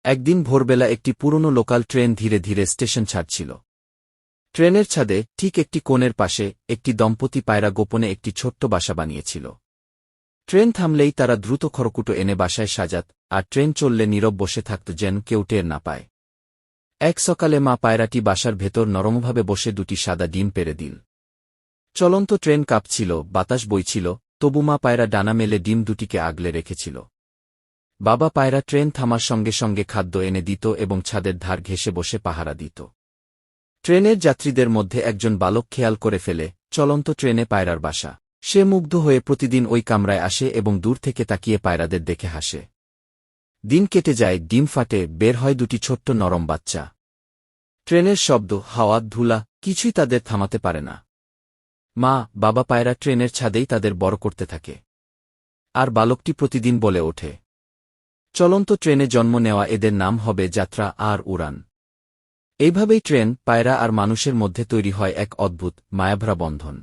একদিন ভোরবেলা একটি পুরনো লোকাল ট্রেন ধীরে ধীরে স্টেশন ছাড়ছিল। ট্রেনের ছাদে ঠিক একটি কোণের পাশে একটি দম্পতি পায়রা গোপনে একটি ছোট্ট বাসা বানিয়েছিল। ট্রেন থামলেই তারা দ্রুত খড়কুটো এনে বাসায় সাজাত, আর ট্রেন চললে নীরব বসে থাকত যেন কেউ টের না পায়। এক সকালে মা পায়রাটি বাসার ভেতর নরমভাবে বসে দুটি সাদা ডিম পেড়ে দিল। চলন্ত ট্রেন কাঁপছিল, বাতাস বইছিল, তবু মা পায়রা ডানা মেলে ডিম দুটিকে আগলে রেখেছিল। বাবা পায়রা ট্রেন থামার সঙ্গে সঙ্গে খাদ্য এনে দিত এবং ছাদের ধার ঘেঁষে বসে পাহারা দিত। ট্রেনের যাত্রীদের মধ্যে একজন বালক খেয়াল করে ফেলে, চলন্ত ট্রেনে পায়রার বাসা। সে মুগ্ধ হয়ে প্রতিদিন ওই কামরায় আসে এবং দূর থেকে তাকিয়ে পায়রাদের দেখে হাসে। দিন কেটে যায়, ডিম ফাটে, বের হয় দুটি ছোট্ট নরম বাচ্চা। ট্রেনের শব্দ, হাওয়া, ধুলা কিছুই তাদের থামাতে পারে না। মা, বাবা পায়রা ট্রেনের ছাদেই তাদের বড় করতে থাকে। আর বালকটি প্রতিদিন বলে ওঠে, চলন্ত ট্রেনে জন্ম নেওয়া এদের নাম হবে যাত্রা আর উড়ান। এইভাবেই ট্রেন, পায়রা আর মানুষের মধ্যে তৈরি হয় এক অদ্ভুত, মায়াভরা বন্ধন।